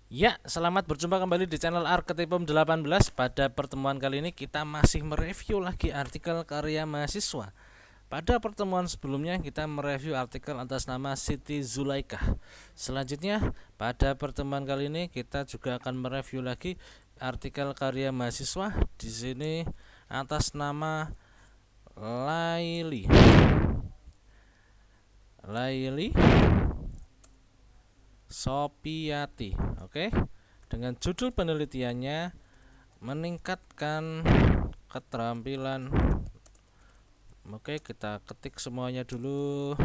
Ya, selamat berjumpa kembali di channel Arketipum 18. Pada pertemuan kali ini kita masih mereview lagi artikel karya mahasiswa. Pada pertemuan sebelumnya kita mereview artikel atas nama Siti Zulaikah. Selanjutnya pada pertemuan kali ini kita juga akan mereview lagi artikel karya mahasiswa di sini atas nama Laili. Laili Sopiati. Oke. Dengan judul penelitiannya meningkatkan keterampilan. Oke, kita ketik semuanya dulu.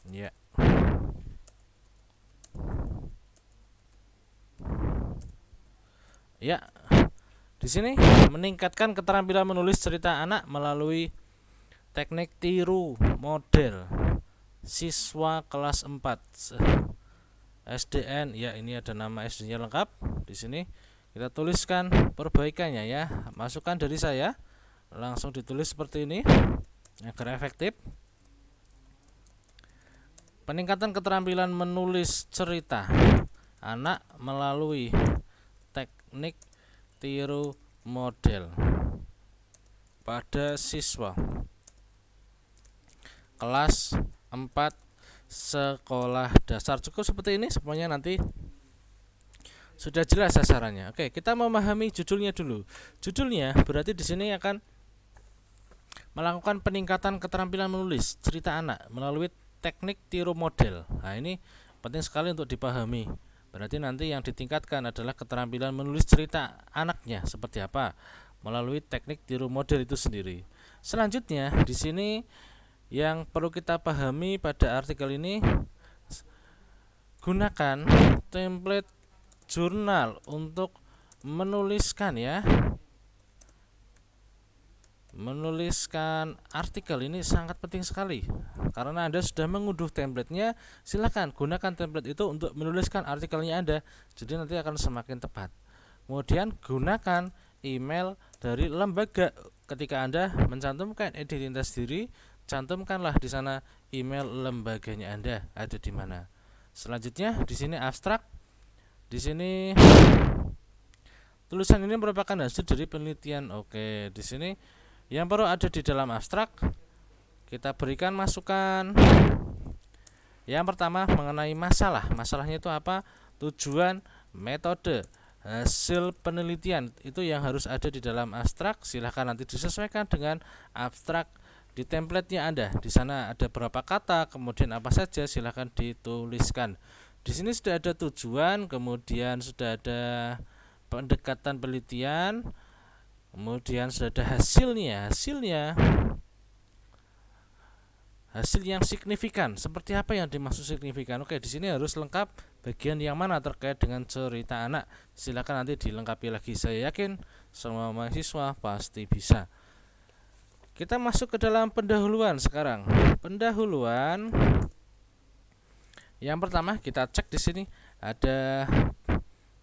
Ya. Ya, di sini meningkatkan keterampilan menulis cerita anak melalui teknik tiru model siswa kelas 4 SDN. Ya, ini ada nama SD-nya lengkap. Di sini kita tuliskan perbaikannya ya. Masukan dari saya langsung ditulis seperti ini agar efektif. Peningkatan keterampilan menulis cerita anak melalui teknik tiru model pada siswa kelas 4 sekolah dasar. Cukup seperti ini semuanya, nanti sudah jelas sasarannya. Oke, kita memahami judulnya dulu. Judulnya berarti di sini akan melakukan peningkatan keterampilan menulis cerita anak melalui teknik tiru model. Nah, ini penting sekali untuk dipahami. Berarti nanti yang ditingkatkan adalah keterampilan menulis cerita anaknya seperti apa melalui teknik tiru model itu sendiri. Selanjutnya di sini yang perlu kita pahami pada artikel ini, gunakan template jurnal untuk menuliskan menuliskan artikel. Ini sangat penting sekali. Karena Anda sudah mengunduh templatenya, silakan gunakan template itu untuk menuliskan artikelnya Anda. Jadi nanti akan semakin tepat. Kemudian gunakan email dari lembaga. Ketika Anda mencantumkan identitas diri, cantumkanlah di sana email lembaganya Anda ada di mana. Selanjutnya di sini abstrak. Di sini tulisan ini merupakan hasil dari penelitian. Oke, di sini yang perlu ada di dalam abstrak kita berikan masukan. Yang pertama mengenai masalah. Masalahnya itu apa? Tujuan, metode, hasil penelitian itu yang harus ada di dalam abstrak. Silahkan nanti disesuaikan dengan abstrak di templatenya Anda. Di sana ada berapa kata, kemudian apa saja, silahkan dituliskan. Di sini sudah ada tujuan, kemudian sudah ada pendekatan penelitian, kemudian sudah ada hasilnya. Hasil yang signifikan. Seperti apa yang dimaksud signifikan? Oke, di sini harus lengkap bagian yang mana terkait dengan cerita anak. Silakan nanti dilengkapi lagi. Saya yakin semua mahasiswa pasti bisa. Kita masuk ke dalam pendahuluan sekarang. Pendahuluan yang pertama kita cek di sini ada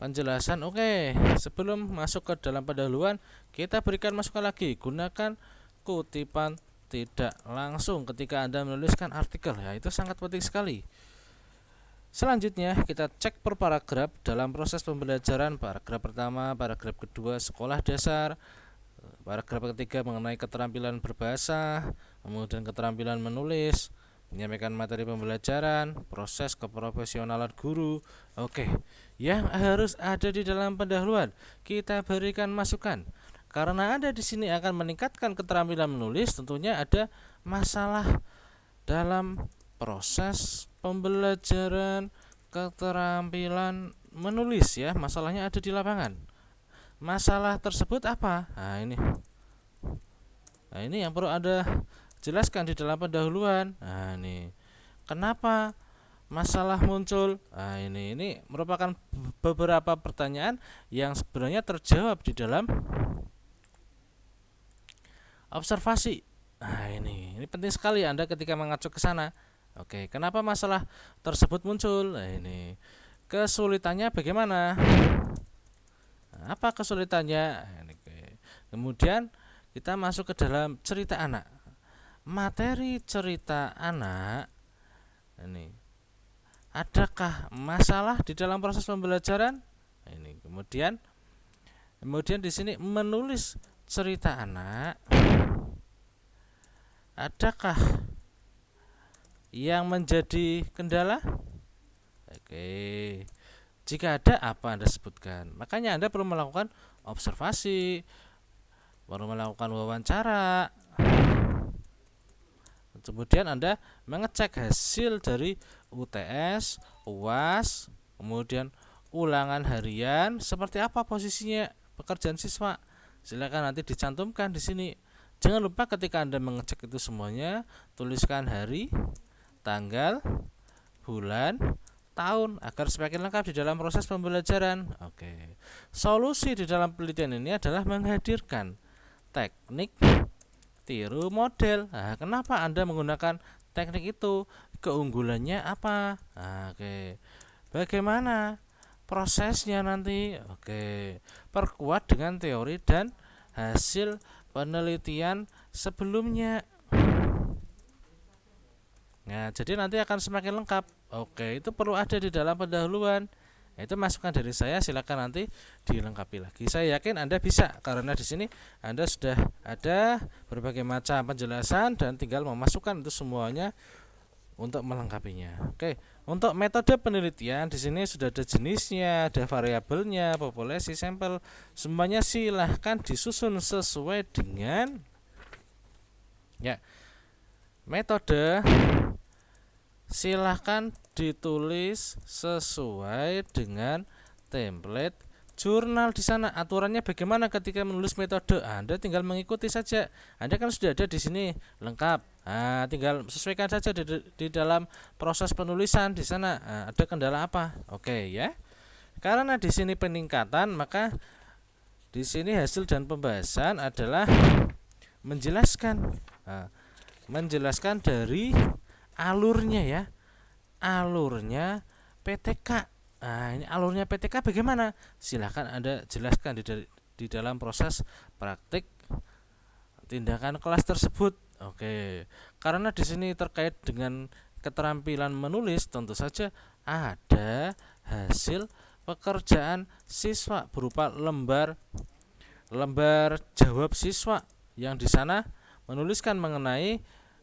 penjelasan. Oke, sebelum masuk ke dalam pendahuluan, kita berikan masukan lagi. Gunakan kutipan tidak langsung ketika Anda menuliskan artikel. Ya, itu sangat penting sekali. Selanjutnya kita cek per paragraf dalam proses pembelajaran. Paragraf pertama, paragraf kedua sekolah dasar, paragraf ketiga mengenai keterampilan berbahasa, kemudian keterampilan menulis, menyampaikan materi pembelajaran, proses keprofesionalan guru. Oke, yang harus ada di dalam pendahuluan kita berikan masukan. Karena Anda di sini akan meningkatkan keterampilan menulis, tentunya ada masalah dalam proses pembelajaran keterampilan menulis ya. Masalahnya ada di lapangan. Masalah tersebut apa? Nah, ini yang perlu Anda jelaskan di dalam pendahuluan. Nah, ini kenapa masalah muncul? Nah, ini merupakan beberapa pertanyaan yang sebenarnya terjawab di dalam observasi. Nah, ini penting sekali Anda ketika mengacu ke sana. Oke, kenapa masalah tersebut muncul? Nah, ini kesulitannya bagaimana? Nah, apa kesulitannya? Nah, ini. Kemudian kita masuk ke dalam cerita anak. Materi cerita anak Ini. Adakah masalah di dalam proses pembelajaran? Ini. Kemudian di sini menulis cerita anak. Adakah yang menjadi kendala? Oke. Jika ada, apa Anda sebutkan? Makanya Anda perlu melakukan observasi, perlu melakukan wawancara. Kemudian Anda mengecek hasil dari UTS, UAS, kemudian ulangan harian, seperti apa posisinya pekerjaan siswa. Silakan nanti dicantumkan di sini. Jangan lupa ketika Anda mengecek itu semuanya, tuliskan hari, tanggal, bulan, tahun agar semakin lengkap di dalam proses pembelajaran. Oke. Solusi di dalam penelitian ini adalah menghadirkan teknik tiru model. Nah, kenapa Anda menggunakan teknik itu? Keunggulannya apa? Oke. Bagaimana prosesnya nanti? Oke. Perkuat dengan teori dan hasil penelitian sebelumnya. Nah, jadi nanti akan semakin lengkap. Oke, itu perlu ada di dalam pendahuluan. Itu masukan dari saya, silakan nanti dilengkapi lagi. Saya yakin Anda bisa karena di sini Anda sudah ada berbagai macam penjelasan dan tinggal memasukkan itu semuanya untuk melengkapinya. Oke, untuk metode penelitian di sini sudah ada jenisnya, ada variabelnya, populasi, sampel, semuanya silahkan disusun sesuai dengan metode. Silahkan ditulis sesuai dengan template jurnal di sana. Aturannya bagaimana ketika menulis metode? Anda tinggal mengikuti saja. Anda kan sudah ada di sini lengkap. Tinggal sesuaikan saja di dalam proses penulisan di sana. Ada kendala apa? Oke ya. Karena di sini peningkatan, maka di sini hasil dan pembahasan adalah menjelaskan dari alurnya ya. Alurnya PTK. Ini alurnya PTK bagaimana? Silahkan Anda jelaskan di dalam proses praktik tindakan kelas tersebut. Oke. Karena di sini terkait dengan keterampilan menulis, tentu saja ada hasil pekerjaan siswa berupa lembar jawab siswa yang di sana menuliskan mengenai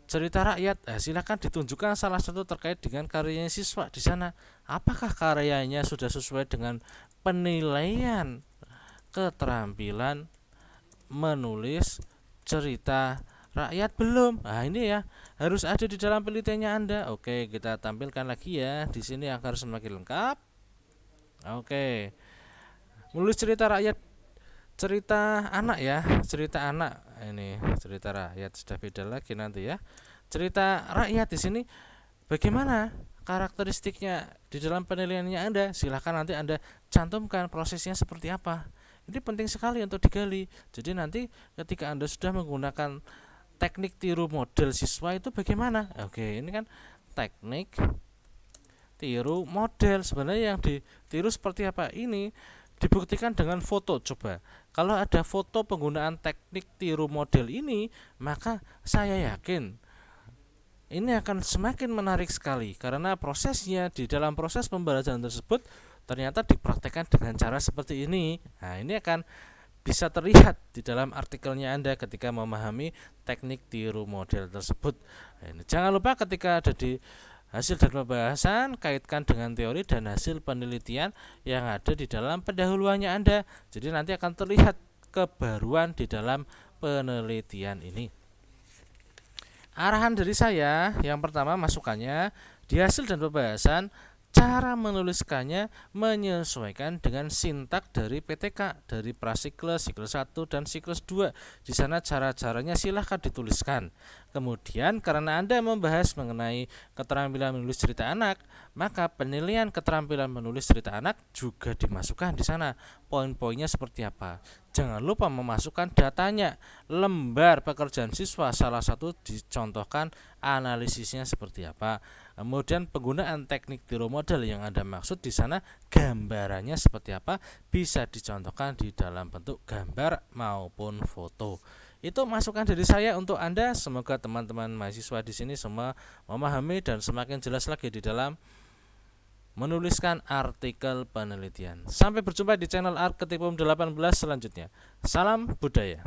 cerita rakyat. Silakan ditunjukkan salah satu terkait dengan karyanya siswa di sana. Apakah karyanya sudah sesuai dengan penilaian keterampilan menulis cerita rakyat belum? Ini ya harus ada di dalam penelitiannya Anda. Oke, kita tampilkan lagi ya di sini agar semakin lengkap. Oke, menulis cerita rakyat, cerita anak ya, cerita anak. Ini cerita rakyat sudah beda lagi nanti ya. Cerita rakyat di sini bagaimana karakteristiknya di dalam penilaiannya Anda? Silahkan nanti Anda cantumkan prosesnya seperti apa. Ini penting sekali untuk digali. Jadi nanti ketika Anda sudah menggunakan teknik tiru model siswa itu bagaimana? Oke, ini kan teknik tiru model. Sebenarnya yang ditiru seperti apa? Ini dibuktikan dengan foto. Coba kalau ada foto penggunaan teknik tiru model ini, maka saya yakin ini akan semakin menarik sekali karena prosesnya di dalam proses pembelajaran tersebut ternyata dipraktekkan dengan cara seperti ini. Ini akan bisa terlihat di dalam artikelnya Anda ketika memahami teknik tiru model tersebut. Jangan lupa ketika ada di hasil dan pembahasan, kaitkan dengan teori dan hasil penelitian yang ada di dalam pendahuluannya Anda. Jadi nanti akan terlihat kebaruan di dalam penelitian ini. Arahan dari saya, yang pertama masukannya di hasil dan pembahasan, cara menuliskannya menyesuaikan dengan sintak dari PTK, dari prasiklus, siklus 1 dan siklus 2. Di sana cara-caranya silahkan dituliskan. Kemudian karena Anda membahas mengenai keterampilan menulis cerita anak, maka penilaian keterampilan menulis cerita anak juga dimasukkan di sana. Poin-poinnya seperti apa? Jangan lupa memasukkan datanya. Lembar pekerjaan siswa salah satu dicontohkan analisisnya seperti apa. Kemudian penggunaan teknik tiru model yang Anda maksud di sana gambarannya seperti apa bisa dicontohkan di dalam bentuk gambar maupun foto. Itu masukan dari saya untuk Anda. Semoga teman-teman mahasiswa di sini semua memahami dan semakin jelas lagi di dalam menuliskan artikel penelitian. Sampai berjumpa di channel Arketipum 18 selanjutnya. Salam budaya.